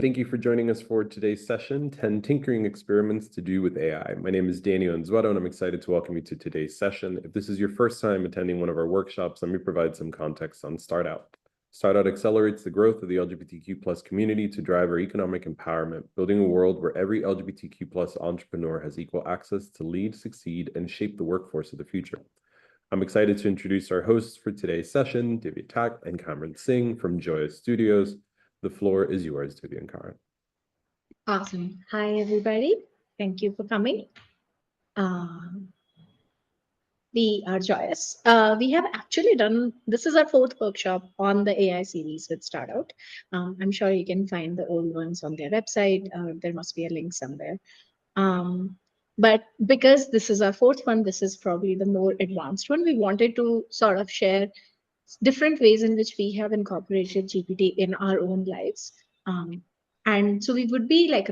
Thank you for joining us for today's session, 10 Tinkering Experiments to Do with AI. My name is Daniel Anzueto, and I'm excited to welcome you to today's session. If this is your first time attending one of our workshops, let me provide some context on StartOut. StartOut accelerates the growth of the LGBTQ+ community to drive our economic empowerment, building a world where every LGBTQ+ entrepreneur has equal access to lead, succeed, and shape the workforce of the future. I'm excited to introduce our hosts for today's session, Divya Tak and Cameron Singh from Joya Studios. The floor is yours, Divya and Karen. Awesome. Hi, everybody. Thank you for coming. We are joyous. We have actually done, this is our fourth workshop on the AI series with StartOut. I'm sure you can find the old ones on their website. There must be a link somewhere. But because this is our fourth one, this is probably the more advanced one. We wanted to sort of share different ways in which we have incorporated GPT in our own lives. And so we would be like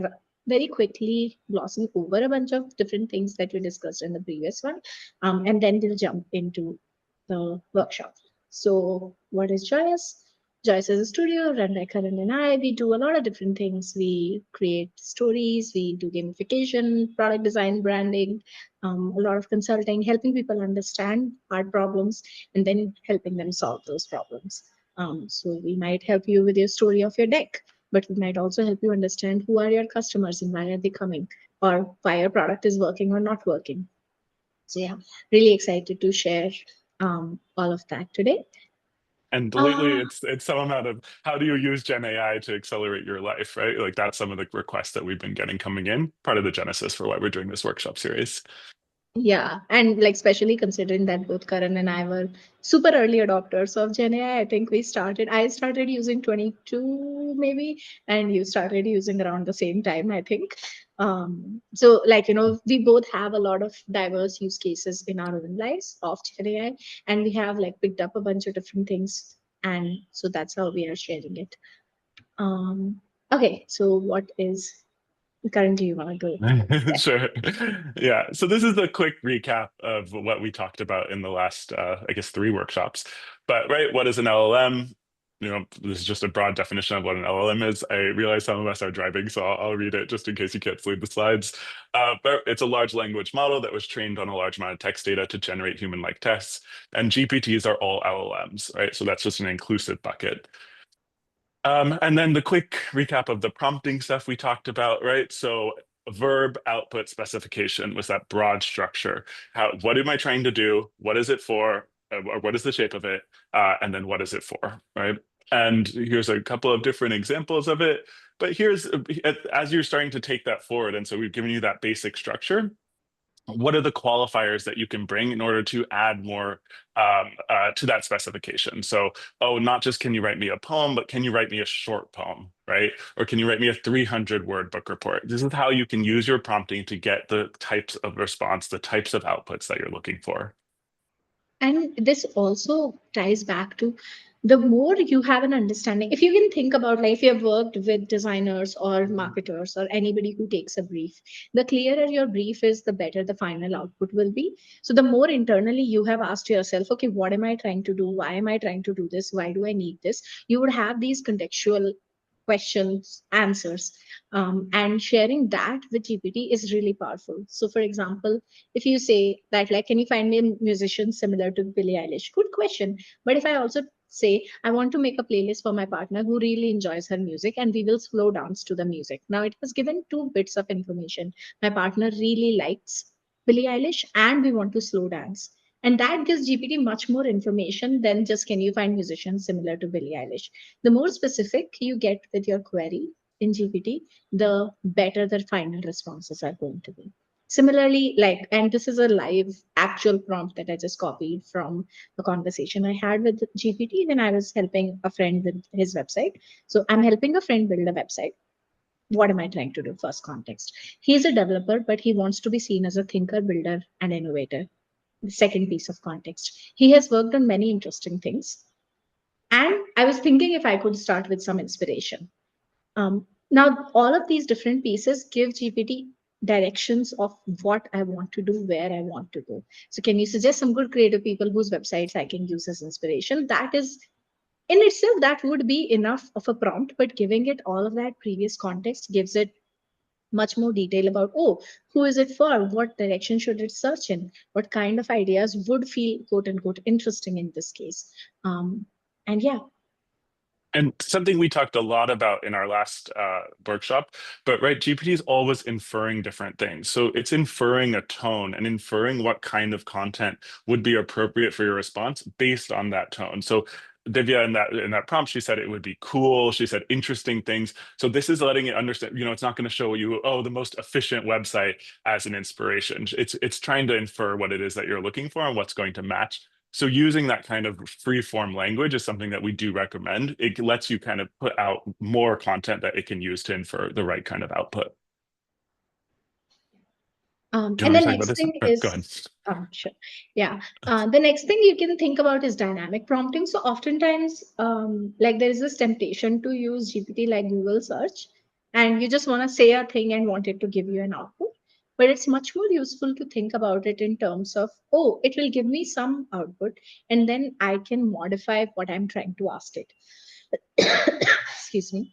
very quickly glossing over a bunch of different things that we discussed in the previous one. And then we'll jump into the workshop. So what is Joyous? Joyce is a studio run by Karan and I. We do a lot of different things. We create stories, we do gamification, product design, branding, a lot of consulting, helping people understand hard problems and then helping them solve those problems. So we might help you with your story of your deck, but we might also help you understand who are your customers and why are they coming, or why your product is working or not working. So yeah, really excited to share all of that today. And lately, it's some amount of how do you use Gen AI to accelerate your life, right? Like that's some of the requests that we've been getting coming in, part of the genesis for why we're doing this workshop series. Yeah, and like especially considering that both Karan and I were super early adopters of Gen AI. I think I started using 22 maybe, and you started using around the same time, I think. So like, we both have a lot of diverse use cases in our own lives of Gen AI, and we have like picked up a bunch of different things. And so that's how we are sharing it. Okay, so what is currently you want to go? Sure. Yeah. So this is the quick recap of what we talked about in the last, I guess, 3 workshops. But right, what is an LLM? This is just a broad definition of what an LLM is. I realize some of us are driving, so I'll read it just in case you can't see the slides. But it's a large language model that was trained on a large amount of text data to generate human-like tests. And GPTs are all LLMs, right? So that's just an inclusive bucket. And then the quick recap of the prompting stuff we talked about, right? So verb, output, specification was that broad structure. What am I trying to do? What is it for? Or what is the shape of it? And then what is it for, right? And here's a couple of different examples of it. But here's, as you're starting to take that forward, and so we've given you that basic structure, what are the qualifiers that you can bring in order to add more to that specification? So, not just can you write me a poem, but can you write me a short poem, right? Or can you write me a 300-word book report? This is how you can use your prompting to get the types of response, the types of outputs that you're looking for. And this also ties back to the more you have an understanding. If you can think about, like, if you have worked with designers or marketers or anybody who takes a brief, the clearer your brief is, the better the final output will be. So the more internally you have asked yourself, okay, what am I trying to do? Why am I trying to do this? Why do I need this? You would have these contextual questions, answers, and sharing that with GPT is really powerful. So for example, if you say that, like, can you find me a musician similar to Billie Eilish? Good question. But if I also say, I want to make a playlist for my partner who really enjoys her music and we will slow dance to the music. Now it was given 2 bits of information. My partner really likes Billie Eilish and we want to slow dance. And that gives GPT much more information than just can you find musicians similar to Billie Eilish. The more specific you get with your query in GPT, the better the final responses are going to be. Similarly, like, and this is a live actual prompt that I just copied from a conversation I had with GPT when I was helping a friend with his website. So I'm helping a friend build a website. What am I trying to do? First context. He's a developer, but he wants to be seen as a thinker, builder, and innovator. The second piece of context. He has worked on many interesting things. And I was thinking if I could start with some inspiration. Now, all of these different pieces give GPT directions of what I want to do, where I want to go. So can you suggest some good creative people whose websites I can use as inspiration? That is in itself, that would be enough of a prompt, but giving it all of that previous context gives it much more detail about, oh, who is it for? What direction should it search in? What kind of ideas would feel quote unquote interesting in this case? And yeah. And something we talked a lot about in our last workshop, but right, GPT is always inferring different things. So it's inferring a tone and inferring what kind of content would be appropriate for your response based on that tone. So Divya, in that prompt, she said it would be cool. She said interesting things. So this is letting it understand, it's not going to show you, oh, the most efficient website as an inspiration. It's trying to infer what it is that you're looking for and what's going to match. So using that kind of free form language is something that we do recommend. It lets you kind of put out more content that it can use to infer the right kind of output. And the next thing is, go ahead. Sure. Yeah. The next thing you can think about is dynamic prompting. So oftentimes, like there is this temptation to use GPT like Google search, and you just want to say a thing and want it to give you an output. But it's much more useful to think about it in terms of, oh, it will give me some output, and then I can modify what I'm trying to ask it. Excuse me.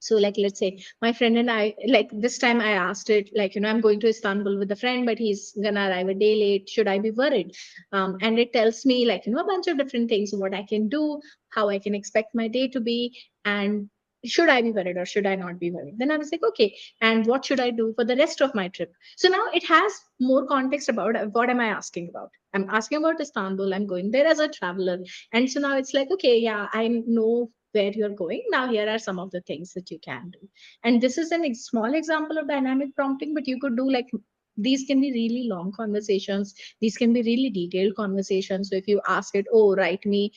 So like, let's say my friend and I, like this time I asked it, like, I'm going to Istanbul with a friend, but he's gonna arrive a day late. Should I be worried? And it tells me like, a bunch of different things, what I can do, how I can expect my day to be, and should I be worried or should I not be worried? Then I was like, okay, and what should I do for the rest of my trip? So now it has more context about what am I asking about? I'm asking about Istanbul. I'm going there as a traveler. And so now it's like, okay, yeah, I know where you're going. Now, here are some of the things that you can do. And this is a small example of dynamic prompting, but you could do like, these can be really long conversations. These can be really detailed conversations. So if you ask it, oh, write me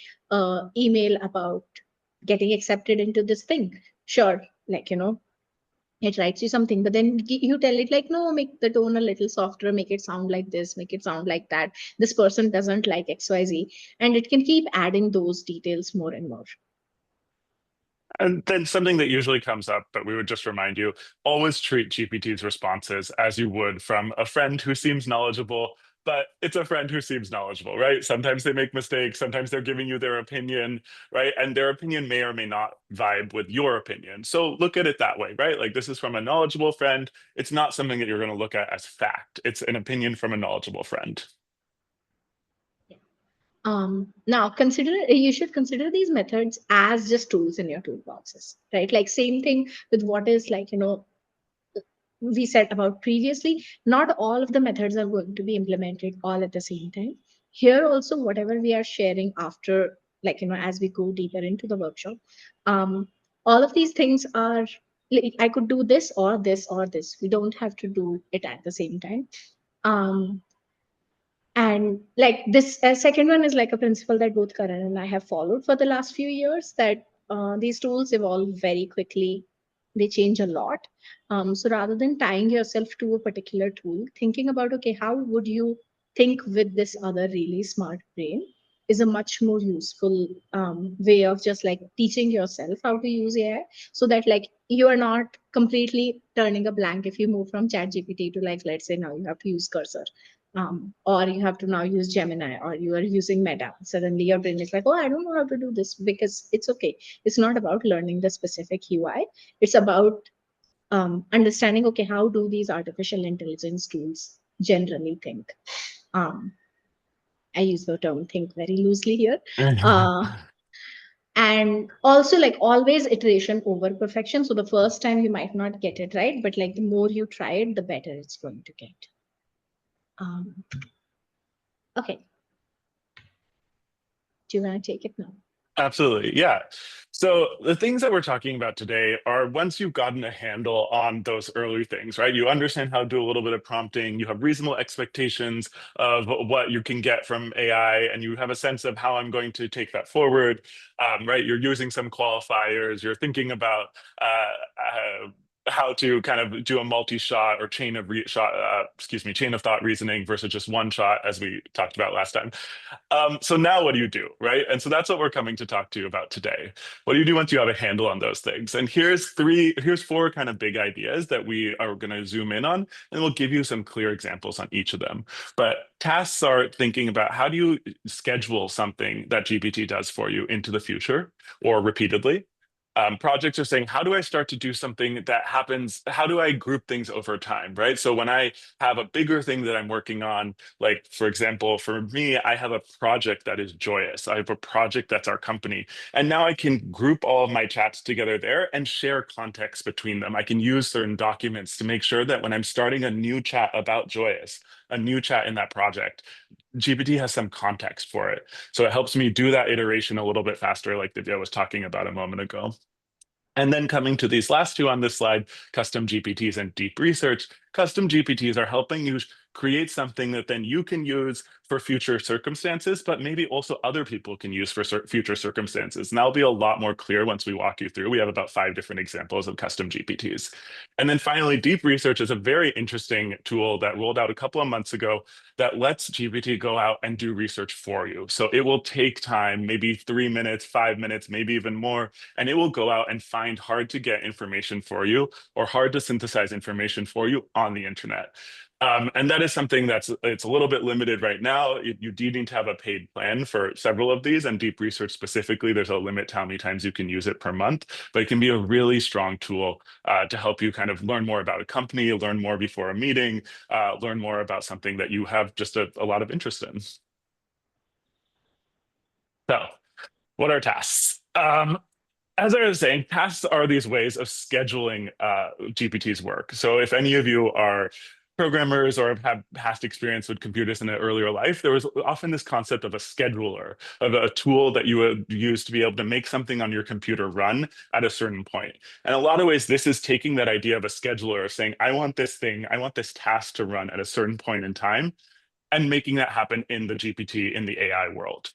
email about getting accepted into this thing. Sure. Like, it writes you something, but then you tell it like, no, make the tone a little softer, make it sound like this, make it sound like that. This person doesn't like XYZ. And it can keep adding those details more and more. And then something that usually comes up, but we would just remind you, always treat GPT's responses as you would from a friend who seems knowledgeable, but it's a friend who seems knowledgeable, right? Sometimes they make mistakes, sometimes they're giving you their opinion, right? And their opinion may or may not vibe with your opinion. So look at it that way, right? Like this is from a knowledgeable friend. It's not something that you're going to look at as fact. It's an opinion from a knowledgeable friend. Now you should consider these methods as just tools in your toolboxes, right? Like same thing with what is like, we said about previously, not all of the methods are going to be implemented all at the same time. Here also, whatever we are sharing after, like, as we go deeper into the workshop, all of these things are, like, I could do this or this or this. We don't have to do it at the same time. And like this second one is like a principle that both Karan and I have followed for the last few years, that these tools evolve very quickly. They change a lot. So rather than tying yourself to a particular tool, thinking about, okay, how would you think with this other really smart brain is a much more useful way of just like teaching yourself how to use AI, so that like you are not completely turning a blank if you move from ChatGPT to like, let's say now you have to use Cursor, or you have to now use Gemini, or you are using Meta. Suddenly your brain is like, oh, I don't know how to do this, because it's okay. It's not about learning the specific UI. It's about understanding, okay, how do these artificial intelligence tools generally think? I use the term think very loosely here. And also like always iteration over perfection. So the first time you might not get it right, but like the more you try it, the better it's going to get. Okay. Do you want to take it now? Absolutely. Yeah. So the things that we're talking about today are once you've gotten a handle on those early things, right? You understand how to do a little bit of prompting, you have reasonable expectations of what you can get from AI, and you have a sense of how I'm going to take that forward, right? You're using some qualifiers, you're thinking about how to kind of do a multi-shot or chain of chain of thought reasoning versus just one shot, as we talked about last time. So now what do you do, right? And so that's what we're coming to talk to you about today. What do you do once you have a handle on those things? And here's four kind of big ideas that we are going to zoom in on, and we'll give you some clear examples on each of them. But tasks are thinking about how do you schedule something that GPT does for you into the future or repeatedly. Projects are saying, how do I start to do something that happens? How do I group things over time, right? So when I have a bigger thing that I'm working on, like for example, for me, I have a project that is joyous. I have a project that's our company. And now I can group all of my chats together there and share context between them. I can use certain documents to make sure that when I'm starting a new chat about joyous, a new chat in that project, GPT has some context for it. So it helps me do that iteration a little bit faster, like Divya was talking about a moment ago. And then coming to these last two on this slide, custom GPTs and deep research. Custom GPTs are helping you create something that then you can use for future circumstances, but maybe also other people can use for future circumstances. And that'll be a lot more clear once we walk you through. We have about 5 different examples of custom GPTs. And then finally, deep research is a very interesting tool that rolled out a couple of months ago that lets GPT go out and do research for you. So it will take time, maybe 3 minutes, 5 minutes, maybe even more, and it will go out and find hard to get information for you or hard to synthesize information for you on the internet. And that is something it's a little bit limited right now. You do need to have a paid plan for several of these, and deep research specifically, there's a limit to how many times you can use it per month, but it can be a really strong tool to help you kind of learn more about a company, learn more before a meeting, learn more about something that you have just a lot of interest in. So what are tasks? As I was saying, tasks are these ways of scheduling GPT's work. So if any of you are programmers or have past experience with computers in an earlier life, there was often this concept of a scheduler, of a tool that you would use to be able to make something on your computer run at a certain point. And a lot of ways, this is taking that idea of a scheduler, saying, I want this task to run at a certain point in time, and making that happen in the GPT, in the AI world.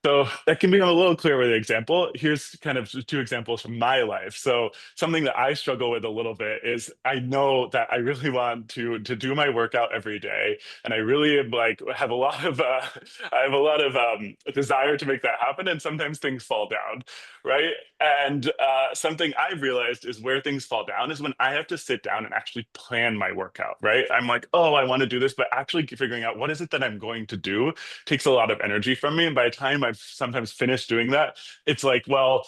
So that can become a little clearer with the example. Here's kind of 2 examples from my life. So something that I struggle with a little bit is I know that I really want to do my workout every day, and I really have a lot of desire to make that happen, and sometimes things fall down, right? And something I've realized is where things fall down is when I have to sit down and actually plan my workout, right? I'm like, oh, I want to do this, but actually figuring out what is it that I'm going to do takes a lot of energy from me. And by the time I've sometimes finished doing that, it's like, well,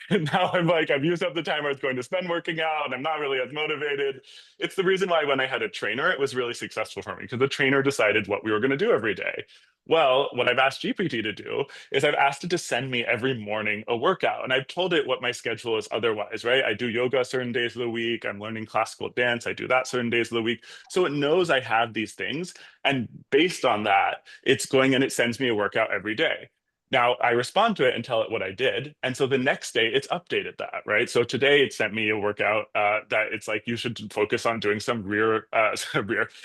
now I've used up the time I was going to spend working out, and I'm not really as motivated. It's the reason why when I had a trainer, it was really successful for me, because the trainer decided what we were going to do every day. Well, what I've asked GPT to do is I've asked it to send me every morning a workout, and I've told it what my schedule is otherwise, right? I do yoga certain days of the week. I'm learning classical dance. I do that certain days of the week. So it knows I have these things. And based on that, it's going and it sends me a workout every day. Now I respond to it and tell it what I did. And so the next day it's updated that, right? So today it sent me a workout that it's like, you should focus on doing some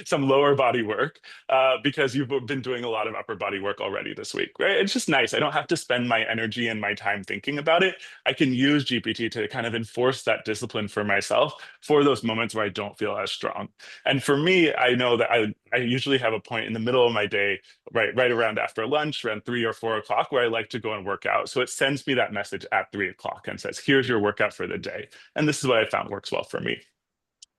some lower body work because you've been doing a lot of upper body work already this week, right? It's just nice. I don't have to spend my energy and my time thinking about it. I can use GPT to kind of enforce that discipline for myself for those moments where I don't feel as strong. And for me, I know that I usually have a point in the middle of my day, right around after lunch, around 3 or 4 o'clock, where I like to go and work out. So it sends me that message at 3 o'clock and says, here's your workout for the day. And this is what I found works well for me.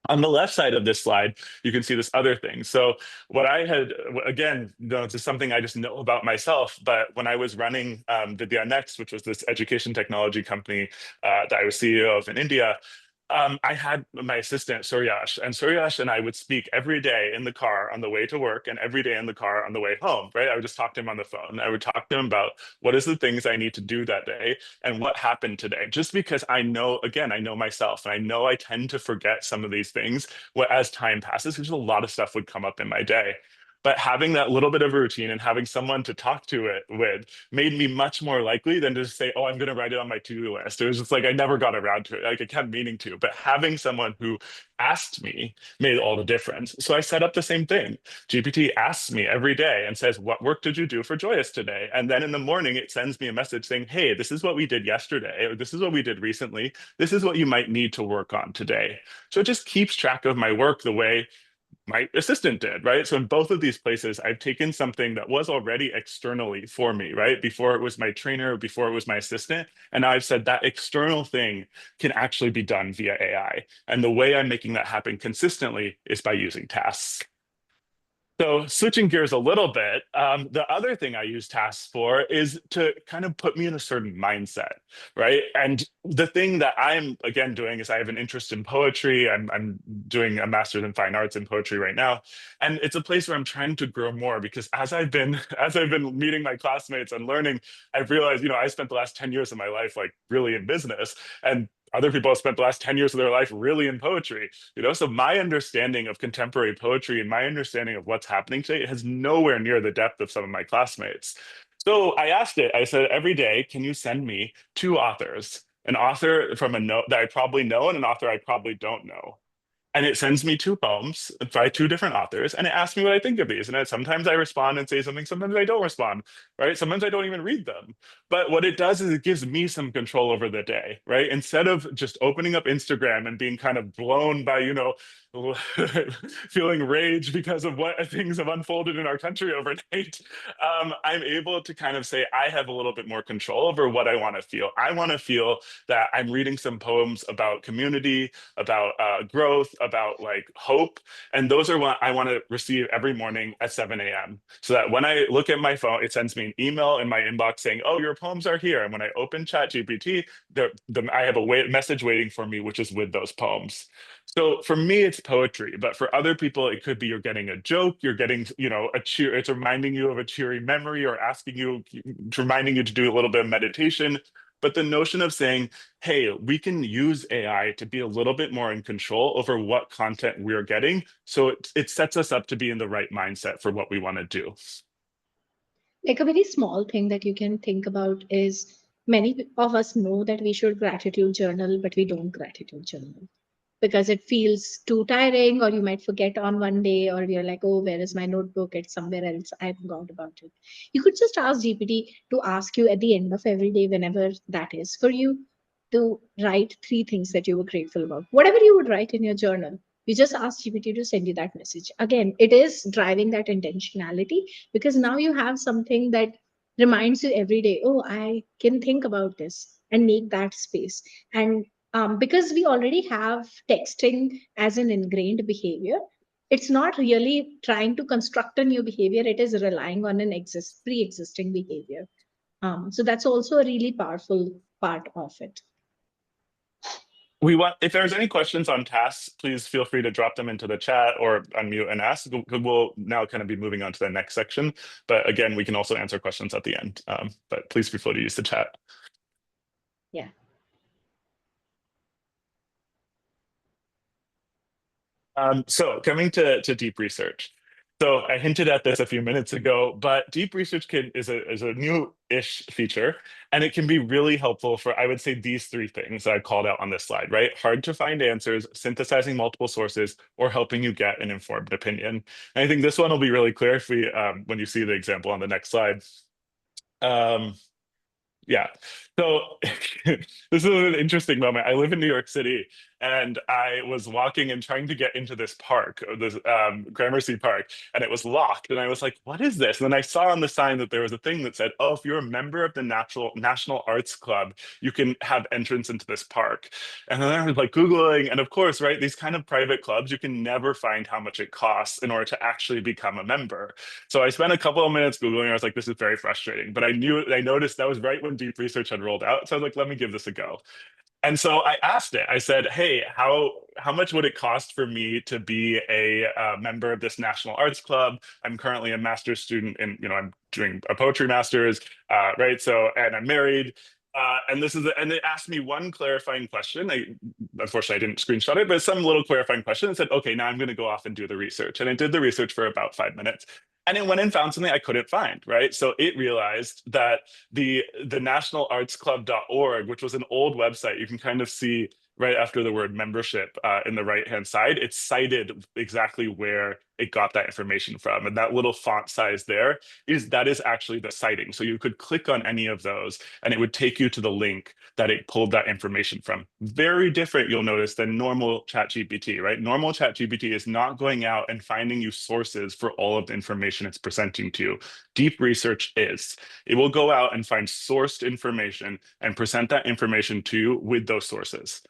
On the left side of this slide, you can see this other thing. So what I had, again, this is something I just know about myself, but when I was running Vidya Next, which was this education technology company that I was CEO of in India, I had my assistant, Suryash, and Suryash and I would speak every day in the car on the way to work and every day in the car on the way home, right? I would just talk to him on the phone. I would talk to him about what is the things I need to do that day and what happened today, just because I know, again, I know myself, and I know I tend to forget some of these things as time passes, because a lot of stuff would come up in my day. But having that little bit of a routine and having someone to talk to it with made me much more likely than to just say, oh, I'm going to write it on my to-do list. It was just like I never got around to it. Like I kept meaning to, but having someone who asked me made all the difference. So I set up the same thing. GPT asks me every day and says, what work did you do for Joyous today? And then in the morning, it sends me a message saying, hey, this is what we did yesterday, or this is what we did recently. This is what you might need to work on today. So it just keeps track of my work the way my assistant did, right? So in both of these places, I've taken something that was already externally for me, right? Before it was my trainer, before it was my assistant. And now I've said that external thing can actually be done via AI. And the way I'm making that happen consistently is by using tasks. So switching gears a little bit, the other thing I use tasks for is to kind of put me in a certain mindset, right? And the thing that I'm again doing is I have an interest in poetry. I'm doing a master's in fine arts in poetry right now, and it's a place where I'm trying to grow more because as I've been as I've been meeting my classmates and learning, I've realized I spent the last 10 years of my life like really in business, and other people have spent the last 10 years of their life really in poetry. So my understanding of contemporary poetry and my understanding of what's happening today has nowhere near the depth of some of my classmates. So I asked it, I said, every day, can you send me two authors, an author from a note that I probably know and an author I probably don't know? And it sends me two poems by two different authors, and it asks me what I think of these. And sometimes I respond and say something, sometimes I don't respond, right? Sometimes I don't even read them. But what it does is it gives me some control over the day, right? Instead of just opening up Instagram and being kind of blown by, feeling rage because of what things have unfolded in our country overnight, I'm able to kind of say, I have a little bit more control over what I want to feel. I want to feel that I'm reading some poems about community, about growth, about like hope. And those are what I want to receive every morning at 7 a.m. So that when I look at my phone, it sends me an email in my inbox saying, oh, your poems are here. And when I open ChatGPT, I have a message waiting for me, which is with those poems. So for me, it's poetry, but for other people, it could be you're getting a joke, you're getting, a cheer, it's reminding you of a cheery memory or reminding you to do a little bit of meditation. But the notion of saying, hey, we can use AI to be a little bit more in control over what content we're getting. So it sets us up to be in the right mindset for what we want to do. Like a very small thing that you can think about is many of us know that we should gratitude journal, but we don't gratitude journal because it feels too tiring, or you might forget on one day, or you're like, oh, where is my notebook? It's somewhere else. I forgot about it. You could just ask GPT to ask you at the end of every day, whenever that is for you, to write three things that you were grateful about. Whatever you would write in your journal, you just ask GPT to send you that message. Again, it is driving that intentionality because now you have something that reminds you every day, oh, I can think about this and make that space. And because we already have texting as an ingrained behavior, it's not really trying to construct a new behavior, it is relying on an pre-existing behavior. So that's also a really powerful part of it. If there's any questions on tasks, please feel free to drop them into the chat or unmute and ask. We'll now kind of be moving on to the next section. But again, we can also answer questions at the end. But please feel free to use the chat. Yeah. So coming to deep research. So I hinted at this a few minutes ago, but deep research is a new-ish feature, and it can be really helpful for, I would say, these three things that I called out on this slide, right? Hard to find answers, synthesizing multiple sources, or helping you get an informed opinion. And I think this one will be really clear if when you see the example on the next slide. Yeah. So this is an interesting moment. I live in New York City, and I was walking and trying to get into this park, this Gramercy Park, and it was locked. And I was like, "What is this?" And then I saw on the sign that there was a thing that said, "Oh, if you're a member of the National Arts Club, you can have entrance into this park." And then I was like Googling, and of course, right, these kind of private clubs, you can never find how much it costs in order to actually become a member. So I spent a couple of minutes Googling. I was like, this is very frustrating. But I noticed that was right when deep research had rolled out. So I was like, let me give this a go. And so I asked it, I said, hey, how much would it cost for me to be a member of this National Arts Club? I'm currently a master's student and, I'm doing a poetry master's, right? So, and I'm married. And it asked me one clarifying question. Unfortunately, I didn't screenshot it, but some little clarifying question and said, okay, now I'm going to go off and do the research. And I did the research for about 5 minutes. And it went and found something I couldn't find, right? So it realized that the nationalartsclub.org, which was an old website, you can kind of see right after the word membership in the right-hand side, it cited exactly where it got that information from. And that little font size there that is actually the citing. So you could click on any of those and it would take you to the link that it pulled that information from. Very different, you'll notice, than normal ChatGPT, right? Normal ChatGPT is not going out and finding you sources for all of the information it's presenting to you. Deep research is. It will go out and find sourced information and present that information to you with those sources.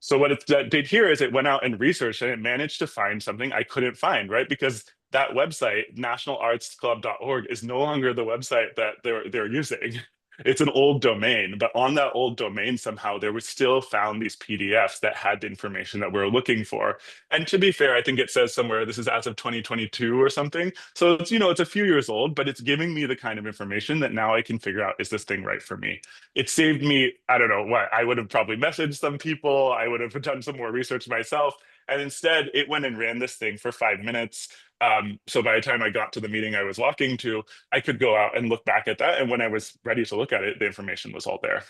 So what it did here is it went out and researched and it managed to find something I couldn't find, right? Because that website, nationalartsclub.org, is no longer the website that they're using. It's an old domain, but on that old domain, somehow there was still found these PDFs that had the information that we we're looking for. And to be fair, I think it says somewhere this is as of 2022 or something. So it's, it's a few years old, but it's giving me the kind of information that now I can figure out, is this thing right for me? It saved me, I don't know what, I would have probably messaged some people, I would have done some more research myself. And instead, it went and ran this thing for 5 minutes. So by the time I got to the meeting I was walking to, I could go out and look back at that. And when I was ready to look at it, the information was all there.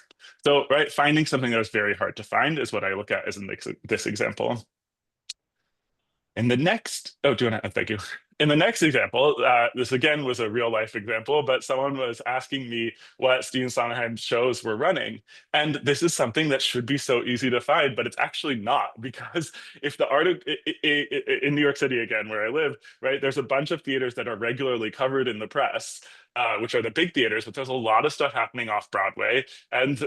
So, right, finding something that was very hard to find is what I look at as in this example. In the next, oh, do you want to, thank you. In the next example, this again was a real life example, but someone was asking me what Stephen Sondheim's shows were running. And this is something that should be so easy to find, but it's actually not, because if the article in New York City, again, where I live, right, there's a bunch of theaters that are regularly covered in the press, which are the big theaters, but there's a lot of stuff happening off Broadway, and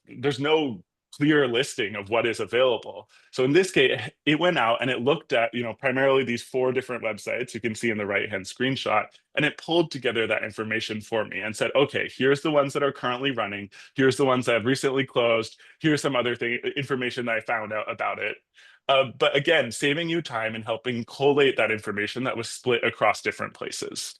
there's no clear listing of what is available. So in this case, it went out and it looked at, primarily these 4 different websites you can see in the right-hand screenshot, and it pulled together that information for me and said, okay, here's the ones that are currently running. Here's the ones that have recently closed. Here's some other information that I found out about it. But again, saving you time and helping collate that information that was split across different places.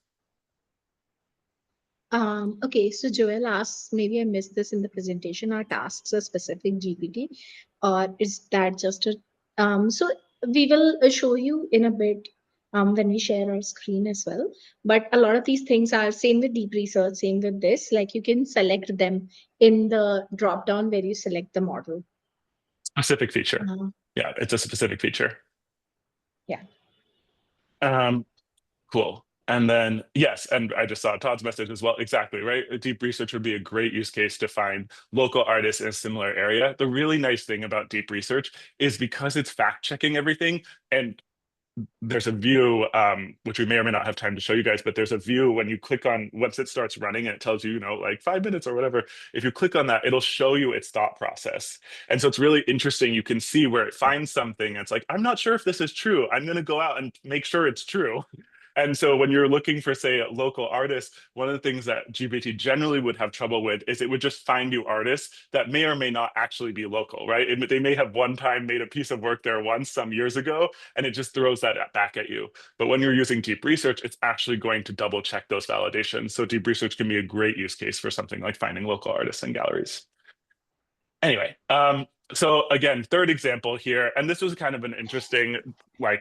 Okay, so Joel asks, maybe I missed this in the presentation, are tasks a specific GPT, or is that just a, so we will show you in a bit when we share our screen as well. But a lot of these things are same with deep research, same with this, like you can select them in the drop down where you select the model. Specific feature. Yeah, it's a specific feature. Yeah. Cool. And then, yes, and I just saw Todd's message as well. Exactly, right? Deep research would be a great use case to find local artists in a similar area. The really nice thing about deep research is because it's fact checking everything, and there's a view, which we may or may not have time to show you guys, but there's a view when you click on, once it starts running and it tells you, like 5 minutes or whatever, if you click on that, it'll show you its thought process. And so it's really interesting. You can see where it finds something. And it's like, I'm not sure if this is true. I'm going to go out and make sure it's true. And so when you're looking for, say, local artists, one of the things that GPT generally would have trouble with is it would just find you artists that may or may not actually be local, right? They may have one time made a piece of work there once some years ago, and it just throws that back at you. But when you're using deep research, it's actually going to double check those validations. So deep research can be a great use case for something like finding local artists and galleries. Anyway, so again, third example here, and this was kind of an interesting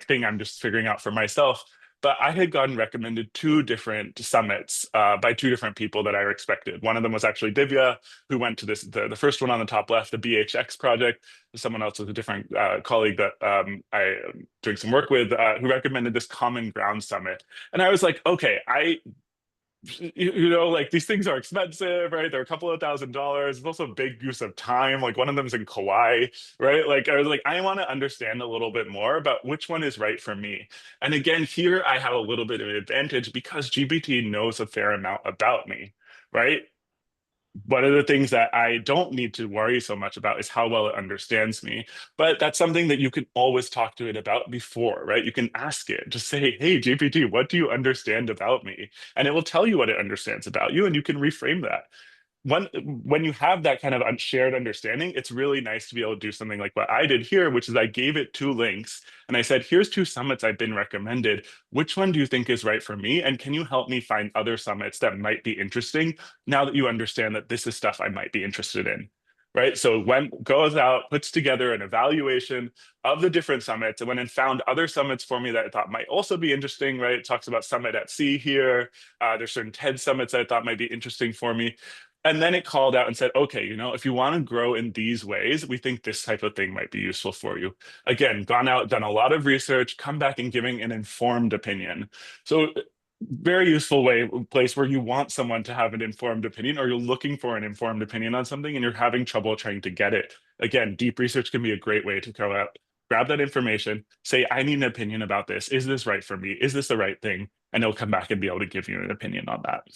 thing I'm just figuring out for myself. But I had gotten recommended 2 different summits by 2 different people that I expected. One of them was actually Divya, who went to the first one on the top left, the BHX project. Someone else was a different colleague that I am doing some work with, who recommended this Common Ground Summit. And I was like, okay, like these things are expensive, right? They're a couple of $1,000s. It's also a big use of time. Like one of them's in Kauai, right? Like I was like, I want to understand a little bit more about which one is right for me. And again, here I have a little bit of an advantage because GPT knows a fair amount about me, right? One of the things that I don't need to worry so much about is how well it understands me. But that's something that you can always talk to it about before, right? You can ask it, just say, hey, GPT, what do you understand about me? And it will tell you what it understands about you, and you can reframe that. when you have that kind of shared understanding, it's really nice to be able to do something like what I did here, which is I gave it 2 links and I said, here's 2 summits I've been recommended. Which one do you think is right for me? And can you help me find other summits that might be interesting now that you understand that this is stuff I might be interested in? Right. So when goes out, puts together an evaluation of the different summits, and when it found other summits for me that I thought might also be interesting, right? It talks about Summit at Sea here. There's certain TED summits I thought might be interesting for me. And then it called out and said, okay, if you want to grow in these ways, we think this type of thing might be useful for you. Again, gone out, done a lot of research, come back and giving an informed opinion. So very useful place where you want someone to have an informed opinion, or you're looking for an informed opinion on something and you're having trouble trying to get it. Again, deep research can be a great way to go out, grab that information, say, I need an opinion about this. Is this right for me? Is this the right thing? And it'll come back and be able to give you an opinion on that.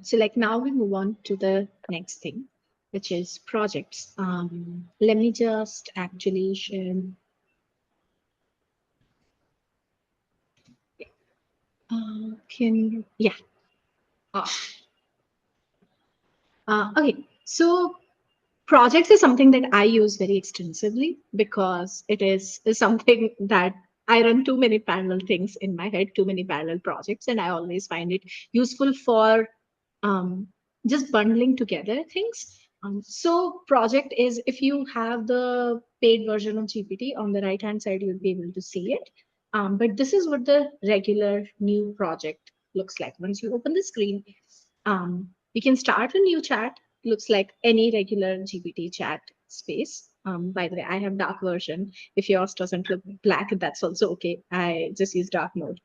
So like now we move on to the next thing, which is projects. Let me just actually share. Okay, so projects is something that I use very extensively because it is something that I run too many parallel things in my head, too many parallel projects, and I always find it useful for just bundling together things. So project is, if you have the paid version of GPT on the right hand side, you'll be able to see it. But this is what the regular new project looks like. Once you open the screen, you can start a new chat. Looks like any regular GPT chat space. By the way, I have dark version. If yours doesn't look black, that's also okay. I just use dark mode.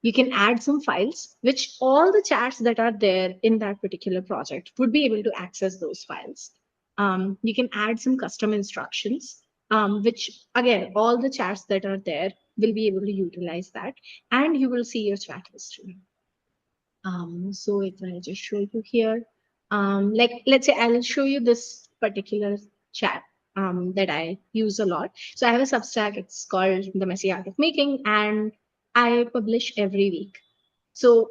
You can add some files, which all the chats that are there in that particular project would be able to access those files. You can add some custom instructions, which again, all the chats that are there will be able to utilize that, and you will see your chat history. So if I just show you here, like let's say I'll show you this particular chat that I use a lot. So I have a Substack, it's called The Messy Art of Making, and I publish every week. So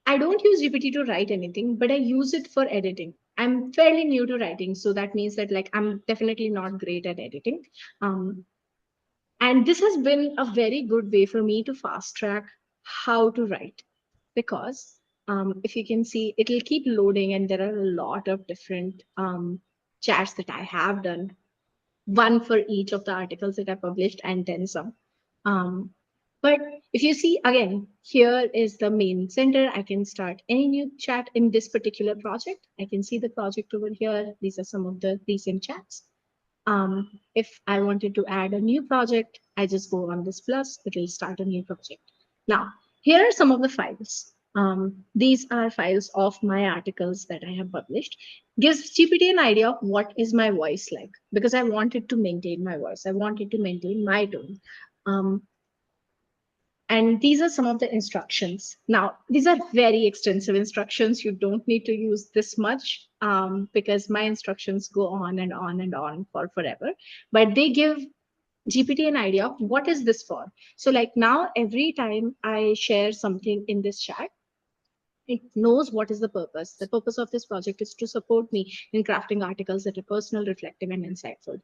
I don't use GPT to write anything, but I use it for editing. I'm fairly new to writing, so that means that like I'm definitely not great at editing. And this has been a very good way for me to fast track how to write, because if you can see, it'll keep loading, and there are a lot of different chats that I have done, one for each of the articles that I published, and then some. But if you see, again, here is the main center. I can start any new chat in this particular project. I can see the project over here. These are some of the recent chats. If I wanted to add a new project, I just go on this plus, it will start a new project. Now, here are some of the files. These are files of my articles that I have published. Gives GPT an idea of what is my voice like, because I wanted to maintain my voice. I wanted to maintain my tone. And these are some of the instructions. Now, these are very extensive instructions. You don't need to use this much because my instructions go on and on and on for forever. But they give GPT an idea of what is this for. So like now, every time I share something in this chat, it knows what is the purpose. The purpose of this project is to support me in crafting articles that are personal, reflective, and insightful.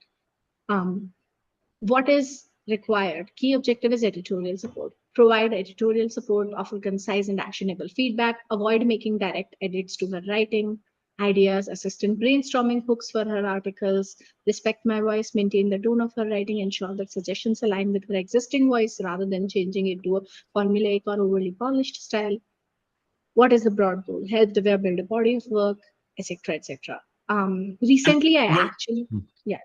What is required? Key objective is editorial support. Provide editorial support, offer concise and actionable feedback, avoid making direct edits to her writing, ideas, assist in brainstorming hooks for her articles, respect my voice, maintain the tone of her writing, ensure that suggestions align with her existing voice rather than changing it to a formulaic or overly polished style. What is the broad goal? Help the web build a body of work, etc., etc. Recently, I actually, yeah.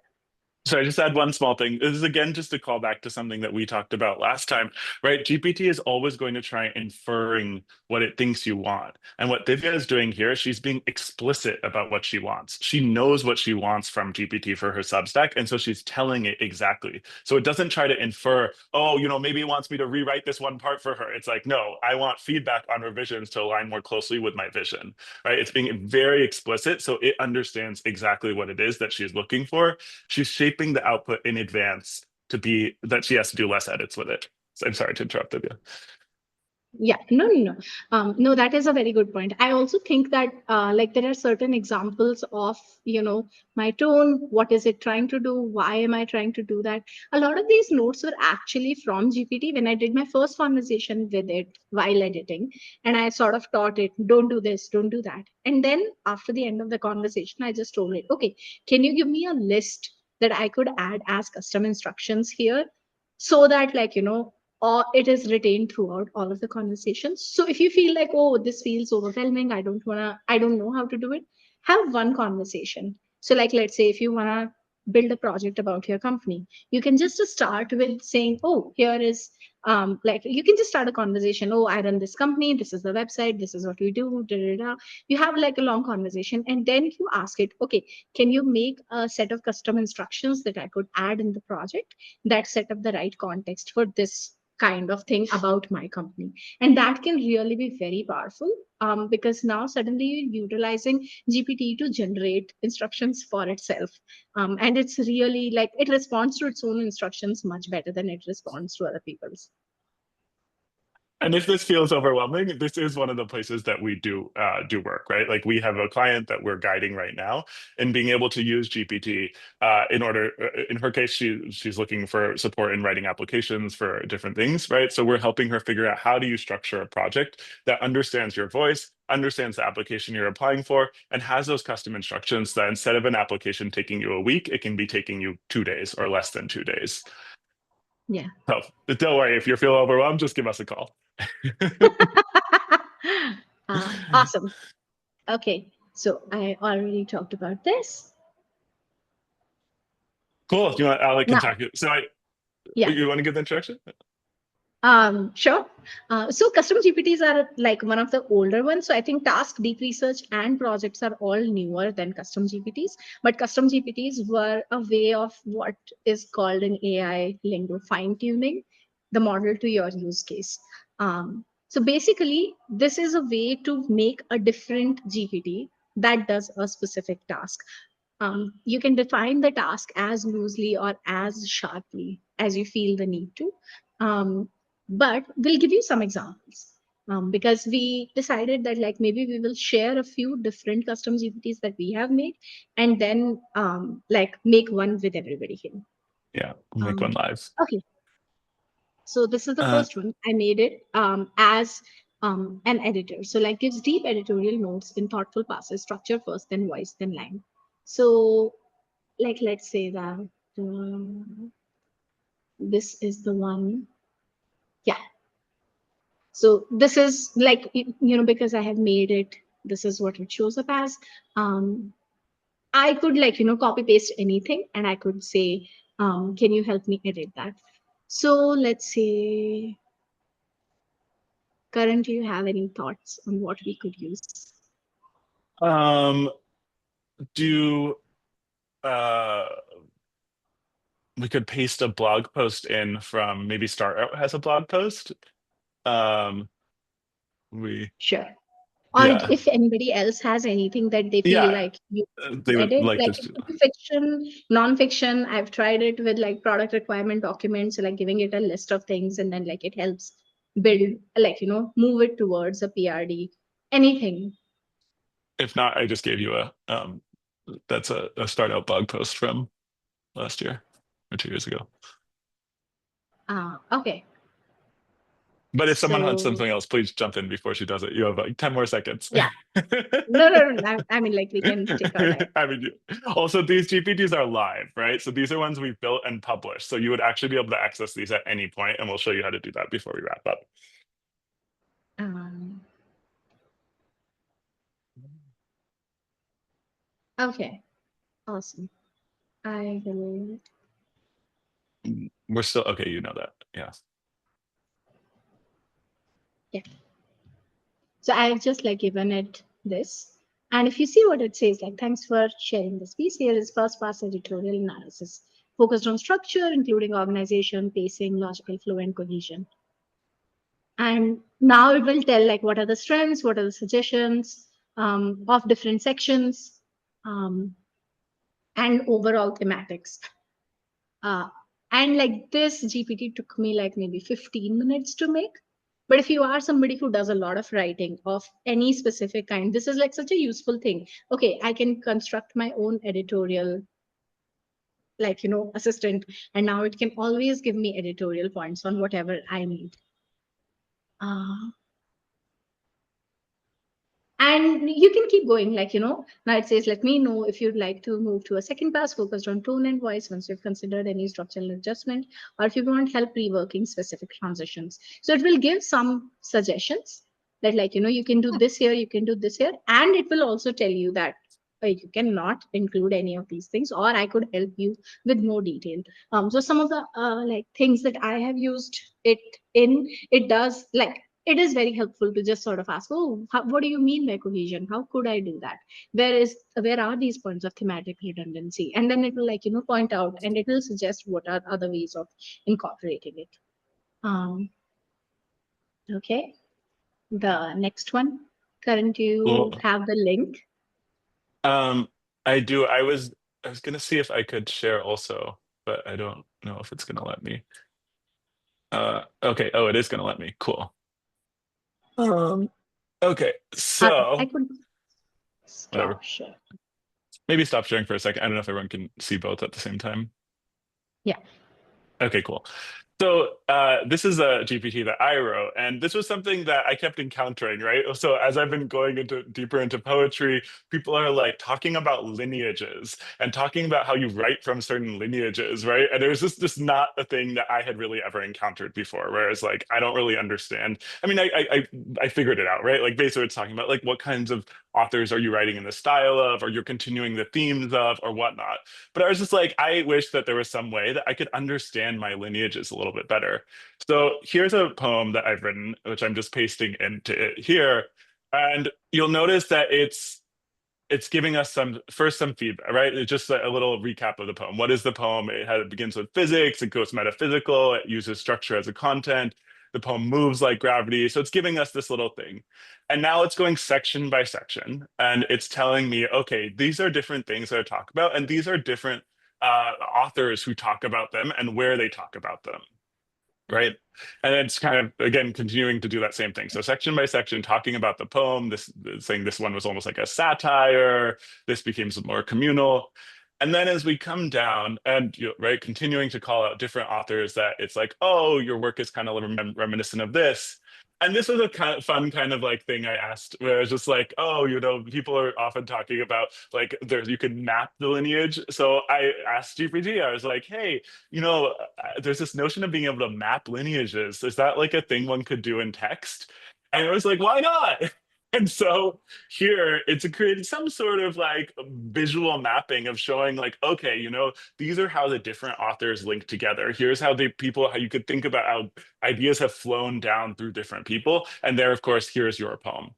So I just add one small thing. This is again just a call back to something that we talked about last time, right? GPT is always going to try inferring what it thinks you want. And what Divya is doing here, she's being explicit about what she wants. She knows what she wants from GPT for her Substack. And so she's telling it exactly. So it doesn't try to infer, oh, maybe it wants me to rewrite this one part for her. It's like, no, I want feedback on revisions to align more closely with my vision, right? It's being very explicit. So it understands exactly what it is that she's looking for. She's shaping the output in advance to be that she has to do less edits with it. So I'm sorry to interrupt you. Yeah, no, that is a very good point. I also think that like there are certain examples of, my tone, what is it trying to do, why am I trying to do that. A lot of these notes were actually from GPT when I did my first conversation with it while editing, and I sort of taught it, don't do this, don't do that. And then after the end of the conversation, I just told it, okay, can you give me a list that I could add as custom instructions here, so that, like, or it is retained throughout all of the conversations. So if you feel like, oh, this feels overwhelming, I don't know how to do it, have one conversation. So, like, let's say if you wanna build a project about your company, you can just start with saying, oh, here is like you can just start a conversation. Oh, I run this company, this is the website, this is what we do, da, da, da. You have like a long conversation, and then you ask it, okay, can you make a set of custom instructions that I could add in the project that set up the right context for this kind of thing about my company. And that can really be very powerful, because now suddenly you're utilizing GPT to generate instructions for itself, and it's really like it responds to its own instructions much better than it responds to other people's. And if this feels overwhelming, this is one of the places that we do work, right? Like we have a client that we're guiding right now, and being able to use GPT in order, in her case, she's looking for support in writing applications for different things, right? So we're helping her figure out how do you structure a project that understands your voice, understands the application you're applying for, and has those custom instructions that instead of an application taking you a week, it can be taking you 2 days or less than 2 days. Yeah. So don't worry, if you feel overwhelmed, just give us a call. Awesome. Okay, so I already talked about this. Cool. Do you want Alec can Now, talk? So yeah. you want to give the introduction? Sure. So custom GPTs are like one of the older ones. So I think task, deep research, and projects are all newer than custom GPTs. But custom GPTs were a way of what is called in AI lingo fine tuning the model to your use case. So basically, this is a way to make a different GPT that does a specific task. You can define the task as loosely or as sharply as you feel the need to. But we'll give you some examples, because we decided that like maybe we will share a few different custom GPTs that we have made, and then like make one with everybody here. Yeah, we'll make one live. Okay, so this is the Uh, first one. I made it as an editor. So like gives deep editorial notes in thoughtful passes, structure first, then voice, then line. So like let's say that this is the one. Yeah. So this is like, because I have made it, this is what it shows up as. I could like, copy paste anything, and I could say, can you help me edit that? So let's say, currently you have any thoughts on what we could use? um, do uh, we could paste a blog post in from maybe Start Out has a blog post. We Sure. Or yeah if anybody else has anything that they feel yeah like you they would edit, like like this it too. could be fiction, non-fiction. I've tried it with like product requirement documents, so like giving it a list of things, and then like it helps build, like, move it towards a PRD, anything. If not, I just gave you that's a Start Out blog post from last year or 2 years ago. Okay. But if someone has So something else, please jump in before she does it. You have like 10 more seconds. yeah. No. I mean, like we can take our time. I mean, also these GPTs are live, right? So these are ones we've built and published. So you would actually be able to access these at any point, and we'll show you how to do that before we wrap up. Um, okay. Awesome. I will. We're still okay. You know that, yeah. Yeah. So I've just like given it this. And if you see what it says, like, thanks for sharing this piece. Here is first pass editorial analysis focused on structure, including organization, pacing, logical flow, and cohesion. And now it will tell like what are the strengths, what are the suggestions of different sections, and overall thematics. And like this GPT took me like maybe 15 minutes to make. But if you are somebody who does a lot of writing of any specific kind, this is like such a useful thing. Okay, I can construct my own editorial, like, assistant, and now it can always give me editorial points on whatever I need. Uh, And you can keep going, like, now it says, let me know if you'd like to move to a second pass focused on tone and voice once you've considered any structural adjustment, or if you want help reworking specific transitions. So it will give some suggestions that, like, you can do this here, you can do this here. And it will also tell you that you cannot include any of these things, or I could help you with more detail. So some of the like things that I have used it in, it does like, it is very helpful to just sort of ask, oh, what do you mean by cohesion? How could I do that? Where are these points of thematic redundancy? And then it will, like, point out, and it will suggest what are other ways of incorporating it. Okay, the next one. Karan, do you Well, have the link? I do. I was gonna see if I could share also, but I don't know if it's gonna let me. Okay. Oh, it is gonna let me. Cool. Um, okay. I So could whatever. stop share. Maybe stop sharing for a second. I don't know if everyone can see both at the same time. Yeah. Okay, cool. So this is a GPT that I wrote, and this was something that I kept encountering, right? So as I've been going into deeper into poetry, people are like talking about lineages and talking about how you write from certain lineages, right? And it was just not a thing that I had really ever encountered before. Whereas like I don't really understand. I mean, I figured it out, right? Like basically it's talking about like what kinds of authors are you writing in the style of, or you're continuing the themes of, or whatnot. But I was just like, I wish that there was some way that I could understand my lineages a little bit better. So here's a poem that I've written, which I'm just pasting into it here. And you'll notice that it's giving us some feedback, right? It's just a little recap of the poem. What is the poem? It begins with physics, it goes metaphysical, it uses structure as a content. The poem moves like gravity. So it's giving us this little thing. And now it's going section by section. And it's telling me, okay, these are different things that I talk about. And these are different authors who talk about them and where they talk about them, right? And it's kind of again continuing to do that same thing. So section by section, talking about the poem. This saying this one was almost like a satire. This became some more communal. And then as we come down and right, continuing to call out different authors that it's like, oh, your work is kind of reminiscent of this. And this was a kind of fun kind of like thing I asked, where it's just like, oh, people are often talking about like you can map the lineage. So I asked GPT, I was like, hey, there's this notion of being able to map lineages. Is that like a thing one could do in text? And I was like, why not? And so here it's created some sort of like visual mapping of showing like, okay, these are how the different authors link together. Here's how how you could think about how ideas have flown down through different people. And there, of course, here's your poem.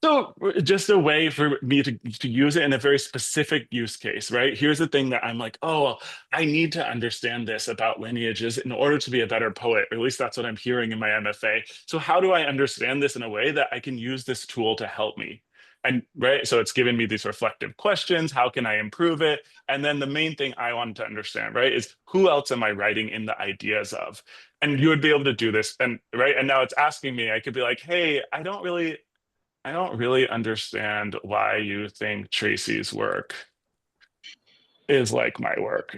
So just a way for me to use it in a very specific use case, right? Here's the thing that I'm like, oh, I need to understand this about lineages in order to be a better poet, or at least that's what I'm hearing in my MFA. So how do I understand this in a way that I can use this tool to help me? And right, so it's given me these reflective questions. How can I improve it? And then the main thing I wanted to understand, right, is who else am I writing in the ideas of? And you would be able to do this, and right, and now it's asking me. I could be like, hey, I don't really understand why you think Tracy's work is like my work.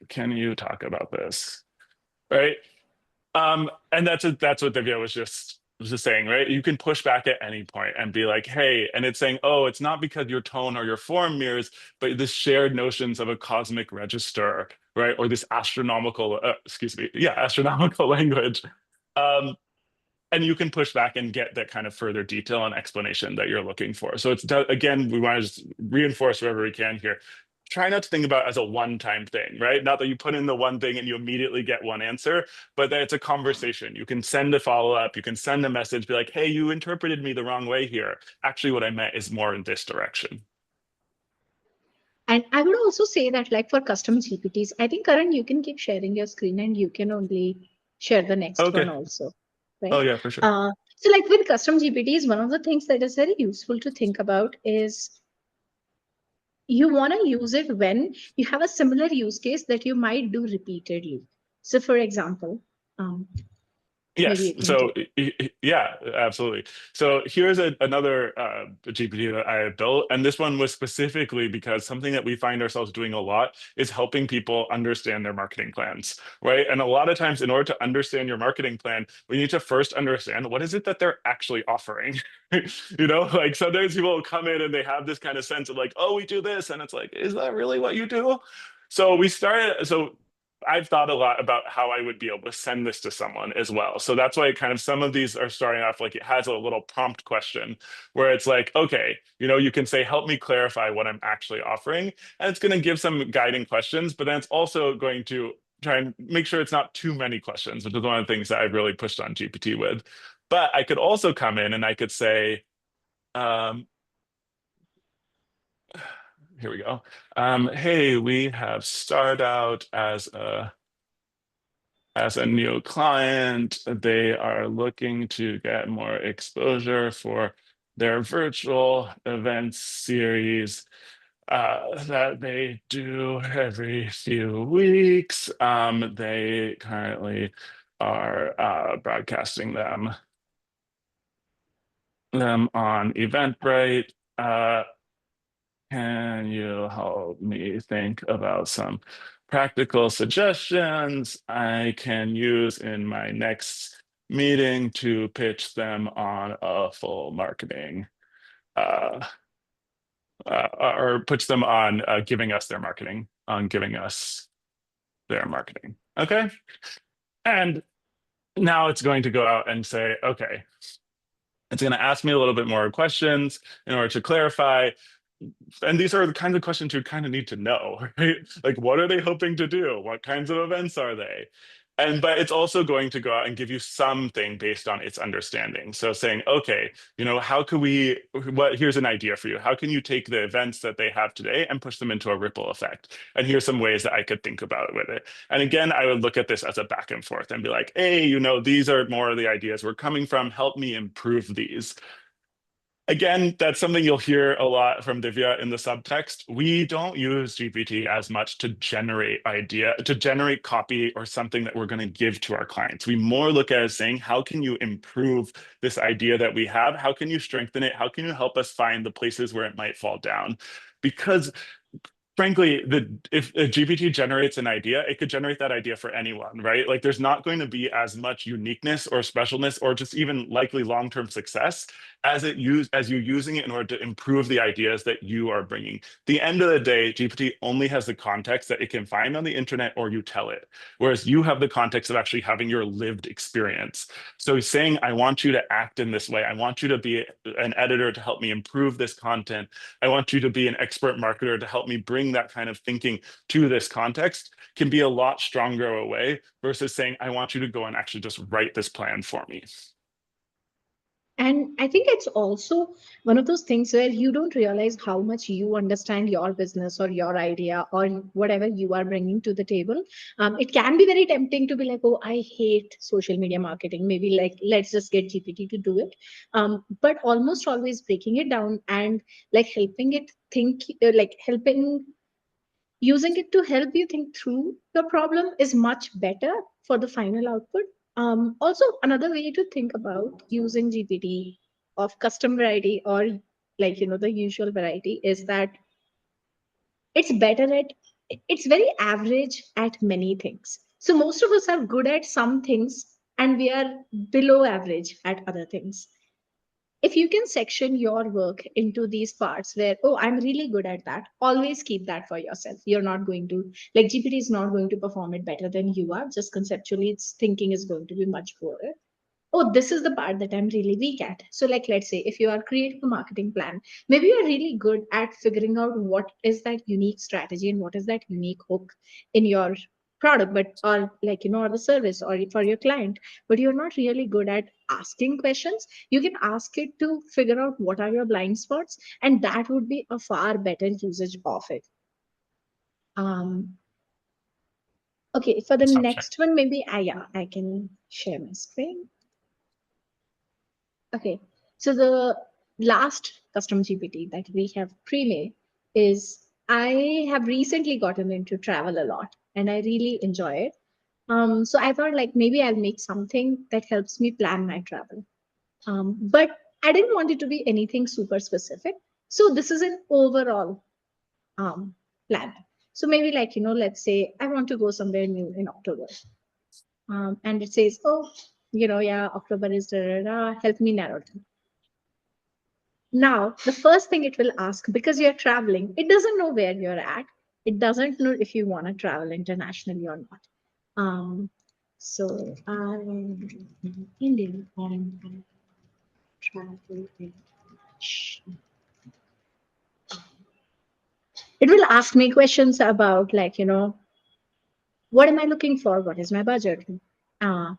Can you talk about this? Right? And that's what the video was just saying, right? You can push back at any point and be like, hey, and it's saying, oh, it's not because your tone or your form mirrors, but this shared notions of a cosmic register, right? Or this astronomical language. Um, and you can push back and get that kind of further detail and explanation that you're looking for. So again, we want to just reinforce wherever we can here. Try not to think about it as a one-time thing, right? Not that you put in the one thing and you immediately get one answer, but that it's a conversation. You can send a follow-up, you can send a message, be like, hey, you interpreted me the wrong way here. Actually, what I meant is more in this direction. And I would also say that, like, for custom GPTs, I think, Karan, you can keep sharing your screen and you can only share the next one Okay. also, Oh right? yeah, for sure. So like with custom GPTs, one of the things that is very useful to think about is you want to use it when you have a similar use case that you might do repeatedly. So for example, Maybe Yes. you can So take. yeah, absolutely. So here's another GPT that I have built, and this one was specifically because something that we find ourselves doing a lot is helping people understand their marketing plans, right? And a lot of times, in order to understand your marketing plan, we need to first understand what is it that they're actually offering. Like sometimes people will come in and they have this kind of sense of like, oh, we do this, and it's like, is that really what you do? So we started. So I've thought a lot about how I would be able to send this to someone as well. So that's why kind of some of these are starting off like it has a little prompt question where it's like, okay, you can say, help me clarify what I'm actually offering. And it's going to give some guiding questions, but then it's also going to try and make sure it's not too many questions, which is one of the things that I've really pushed on GPT with. But I could also come in and I could say, um, here we go. Hey, we have started out as a new client. They are looking to get more exposure for their virtual events series that they do every few weeks. They currently are broadcasting them on Eventbrite. Can you help me think about some practical suggestions I can use in my next meeting to pitch them on a full marketing, uh, or pitch them on giving us their marketing, on giving us their marketing. Okay. And now it's going to go out and say, okay, it's going to ask me a little bit more questions in order to clarify. And these are the kinds of questions you kind of need to know, right? Like, what are they hoping to do? What kinds of events are they? But it's also going to go out and give you something based on its understanding. So saying, okay, how could here's an idea for you. How can you take the events that they have today and push them into a ripple effect? And here's some ways that I could think about it with it. And again, I would look at this as a back and forth and be like, hey, these are more of the ideas we're coming from. Help me improve these. Again, that's something you'll hear a lot from Divya in the subtext. We don't use GPT as much to generate copy or something that we're going to give to our clients. We more look at it as saying, how can you improve this idea that we have? How can you strengthen it? How can you help us find the places where it might fall down? Because frankly, if a GPT generates an idea, it could generate that idea for anyone, right? Like there's not going to be as much uniqueness or specialness or just even likely long-term success as you using it in order to improve the ideas that you are bringing. The end of the day, GPT only has the context that it can find on the internet or you tell it, whereas you have the context of actually having your lived experience. So he's saying, I want you to act in this way. I want you to be an editor to help me improve this content. I want you to be an expert marketer to help me bring that kind of thinking to this context can be a lot stronger a way versus saying, I want you to go and actually just write this plan for me. And I think it's also one of those things where you don't realize how much you understand your business or your idea or whatever you are bringing to the table. It can be very tempting to be like, oh, I hate social media marketing. Maybe like, let's just get GPT to do it. But almost always breaking it down and like helping it think, using it to help you think through the problem is much better for the final output. Also, another way to think about using GPT of custom variety or the usual variety is that it's better at it's very average at many things. So most of us are good at some things and we are below average at other things. If you can section your work into these parts where, oh, I'm really good at that, always keep that for yourself. You're not going to, like, GPT is not going to perform it better than you are. Just conceptually, its thinking is going to be much poorer. Oh, this is the part that I'm really weak at. So, like, let's say if you are creating a marketing plan, maybe you're really good at figuring out what is that unique strategy and what is that unique hook in your product, but or or the service or for your client, but you're not really good at asking questions. You can ask it to figure out what are your blind spots, and that would be a far better usage of it. Um, okay, for the Stop sharing. next one, maybe I can share my screen. Okay, so the last custom GPT that we have pre-made is I have recently gotten into travel a lot and I really enjoy it. So I thought like maybe I'll make something that helps me plan my travel. But I didn't want it to be anything super specific. So this is an overall plan. So maybe like, let's say I want to go somewhere new in October. And it says, oh, yeah, October is help me narrow down. Now, the first thing it will ask, because you're traveling, it doesn't know where you're at. It doesn't know if you want to travel internationally or not. So I'm Indian and travel. It will ask me questions about like, what am I looking for? What is my budget? Uh,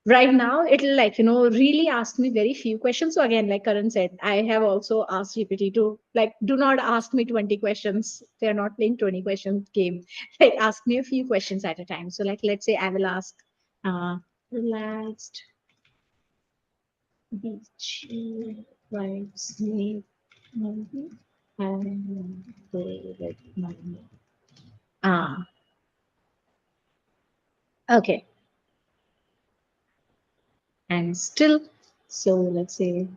right now it'll like really ask me very few questions. So again, like Karan said, I have also asked GPT to like do not ask me 20 questions. They're not playing 20 question game. Like ask me a few questions at a time. So like let's say I will ask relaxed beach vibes me and favorite money. Ah, okay. And still, so let's say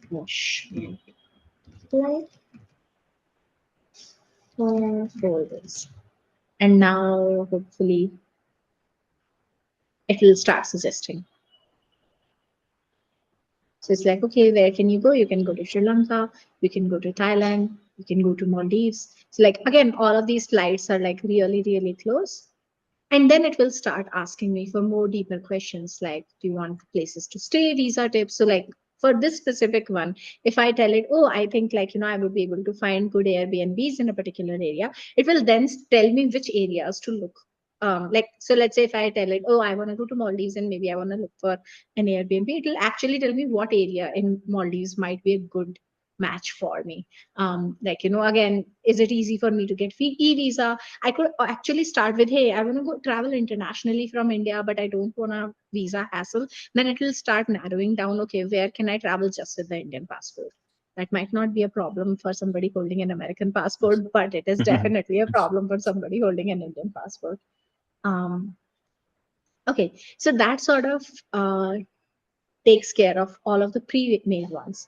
wash like for 4 days. And now hopefully it will start suggesting. So it's like, okay, where can you go? You can go to Sri Lanka, you can go to Thailand, you can go to Maldives. So like again, all of these flights are like really, really close. And then it will start asking me for more deeper questions like, do you want places to stay, visa tips? So like for this specific one, if I tell it, oh, I think like, I would be able to find good Airbnbs in a particular area, it will then tell me which areas to look. Like, so let's say if I tell it, oh, I want to go to Maldives and maybe I want to look for an Airbnb, it will actually tell me what area in Maldives might be a good match for me. Like, again, is it easy for me to get e-visa? I could actually start with, hey, I want to go travel internationally from India, but I don't want a visa hassle. Then it will start narrowing down, okay, where can I travel just with the Indian passport? That might not be a problem for somebody holding an American passport, but it is definitely a problem for somebody holding an Indian passport. Um, okay, so that sort of takes care of all of the pre-made ones.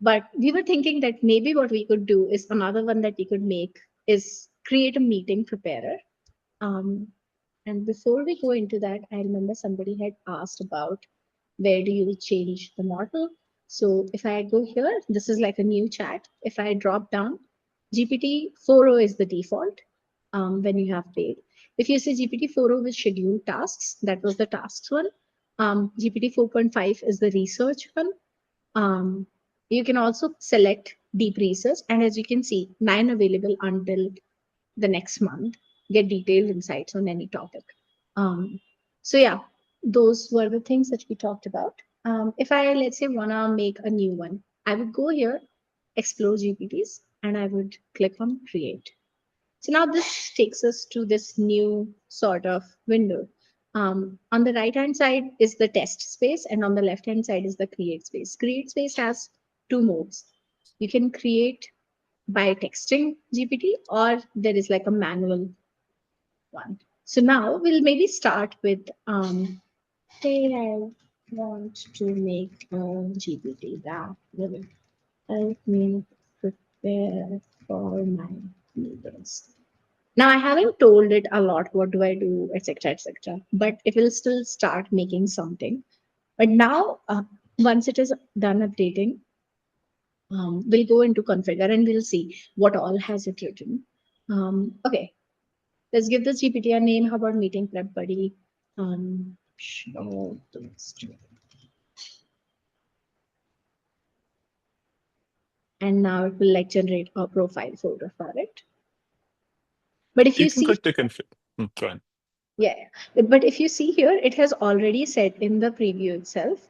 But we were thinking that maybe what we could do is another one that we could make is create a meeting preparer. Um, and before we go into that, I remember somebody had asked about where do you change the model. So if I go here, this is like a new chat. If I drop down, GPT 4.0 is the default when you have paid. If you say GPT 4.0 with scheduled tasks, that was the tasks one. GPT 4.5 is the research one. Um, you can also select deep research. And as you can see, 9 available until the next month, get detailed insights on any topic. So yeah, those were the things that we talked about. If I, let's say, want to make a new one, I would go here, explore GPTs, and I would click on create. So now this takes us to this new sort of window. On the right hand side is the test space, and on the left hand side is the create space. Create space has two modes. You can create by texting GPT, or there is like a manual one. So now we'll maybe start with say I want to make a GPT that will help me prepare for my meetings. Now I haven't told it a lot what do I do, etc., etc., but it will still start making something. But now, once it is done updating, we'll go into configure and we'll see what all has it written. Okay, let's give this GPT a name. How about meeting prep buddy? Show and now it will like generate a profile photo for it. But if You you can see, click the config. Go ahead. yeah, but if you see here, it has already said in the preview itself.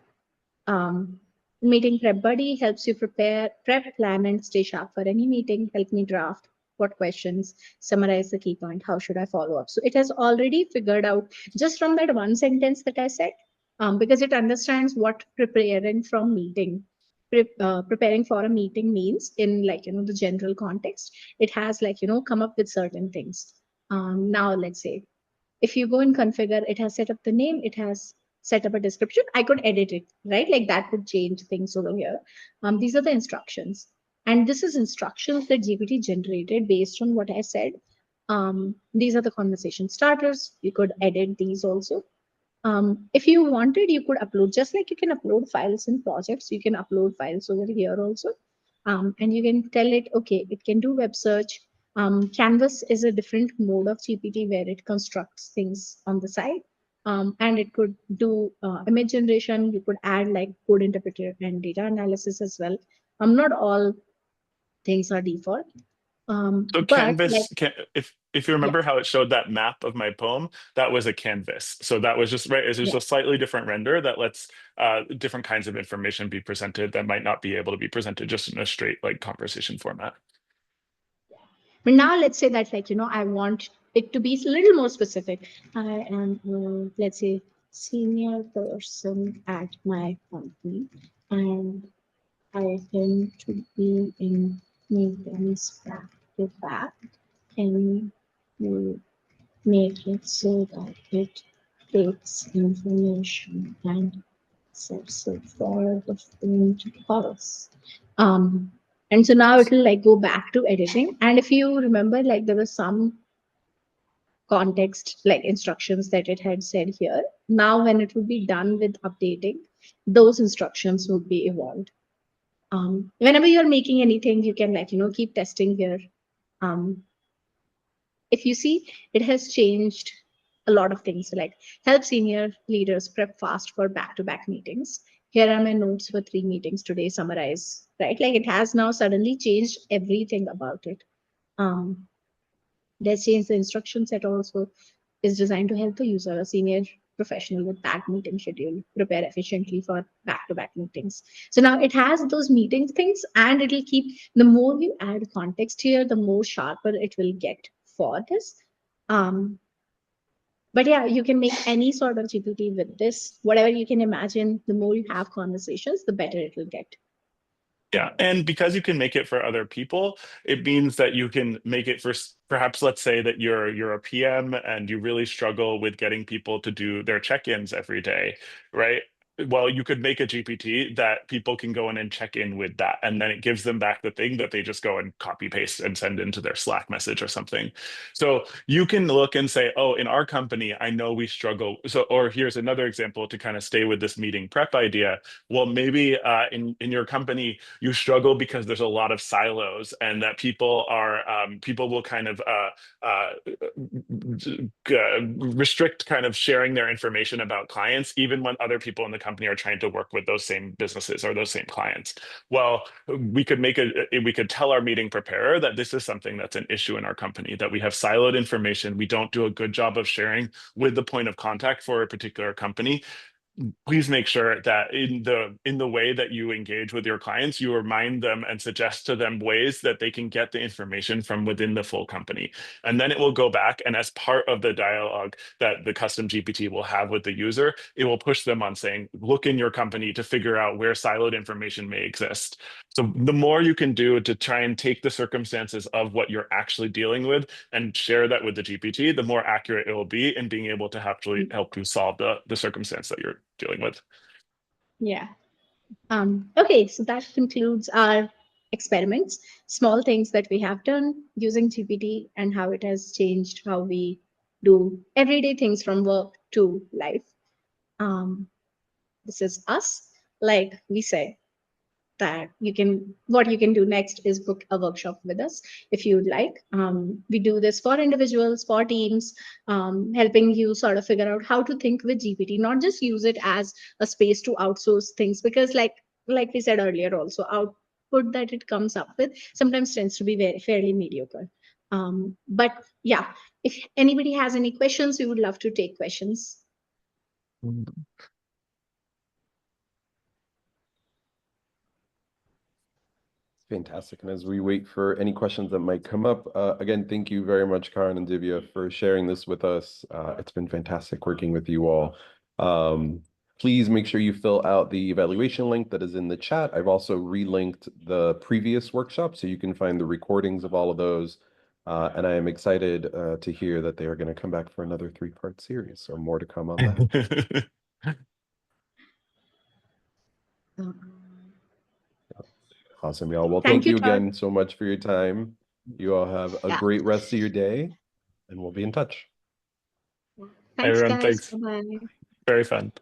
Meeting prep buddy helps you prep, plan, and stay sharp for any meeting. Help me draft what questions, summarize the key point. How should I follow up? So it has already figured out just from that one sentence that I said, because it understands what preparing from meeting preparing for a meeting means in the general context. It has come up with certain things. Now let's say if you go and configure, it has set up the name, it has set up a description. I could edit it, right? Like that would change things over here. These are the instructions. And this is instructions that GPT generated based on what I said. These are the conversation starters. You could edit these also. If you wanted, you could upload, just like you can upload files in projects, you can upload files over here also. And you can tell it, okay, it can do web search. Canvas is a different mode of GPT where it constructs things on the side. And it could do image generation. You could add like code interpreter and data analysis as well. Not all things are default. So But like, Canvas, if you yeah, remember how it showed that map of my poem, that was a canvas. So that was just right. It's just yeah. a slightly different render that lets different kinds of information be presented that might not be able to be presented just in a straight like conversation format. But now let's say that I want it to be a little more specific. I am, let's say, senior person at my company, and I tend to be in meetings back to back. Can you make it so that it takes information and sets it for the phone to pulse? Um, and so now it will go back to editing. And if you remember, there was some context instructions that it had said here. Now, when it would be done with updating, those instructions would be evolved. Whenever you're making anything, you can keep testing here. If you see, it has changed a lot of things, like help senior leaders prep fast for back-to-back meetings. Here are my notes for 3 meetings today, summarize, right? Like it has now suddenly changed everything about it. Let's change the instruction set also is designed to help the user, a senior professional with packed meeting schedule, prepare efficiently for back-to-back meetings. So now it has those meeting things, and it'll keep, the more you add context here, the more sharper it will get for this. But yeah, you can make any sort of GPT with this. Whatever you can imagine, the more you have conversations, the better it will get. Yeah, and because you can make it for other people, it means that you can make it for perhaps, let's say that you're a PM and you really struggle with getting people to do their check-ins every day, right? Well, you could make a GPT that people can go in and check in with that, and then it gives them back the thing that they just go and copy paste and send into their Slack message or something. So you can look and say, oh, in our company, I know we struggle. So, or here's another example to kind of stay with this meeting prep idea. Well, maybe in your company you struggle because there's a lot of silos, and that people will kind of restrict kind of sharing their information about clients, even when other people in the company are trying to work with those same businesses or those same clients. Well, we could tell our meeting preparer that this is something that's an issue in our company, that we have siloed information. We don't do a good job of sharing with the point of contact for a particular company. Please make sure that in the way that you engage with your clients, you remind them and suggest to them ways that they can get the information from within the full company. And then it will go back, and as part of the dialogue that the custom GPT will have with the user, it will push them on saying, look in your company to figure out where siloed information may exist. So the more you can do to try and take the circumstances of what you're actually dealing with and share that with the GPT, the more accurate it will be in being able to actually help you solve the circumstance that you're dealing with. Yeah. Okay, so that concludes our experiments, small things that we have done using GPT and how it has changed how we do everyday things from work to life. This is us. Like we said, that what you can do next is book a workshop with us if you'd like. We do this for individuals, for teams, helping you sort of figure out how to think with GPT, not just use it as a space to outsource things, because like we said earlier also, output that it comes up with sometimes tends to be very fairly mediocre. But yeah, if anybody has any questions, we would love to take questions. Fantastic. And as we wait for any questions that might come up, again, thank you very much, Karan and Divya, for sharing this with us. It's been fantastic working with you all. Please make sure you fill out the evaluation link that is in the chat. I've also relinked the previous workshop so you can find the recordings of all of those. And I am excited to hear that they are going to come back for another 3-part series. So more to come on that. Awesome, y'all. Well, thank you Todd. again so much for your time. You all have a great rest of your day, and we'll be in touch. Thanks, Everyone, guys. thanks. Bye-bye. Very fun.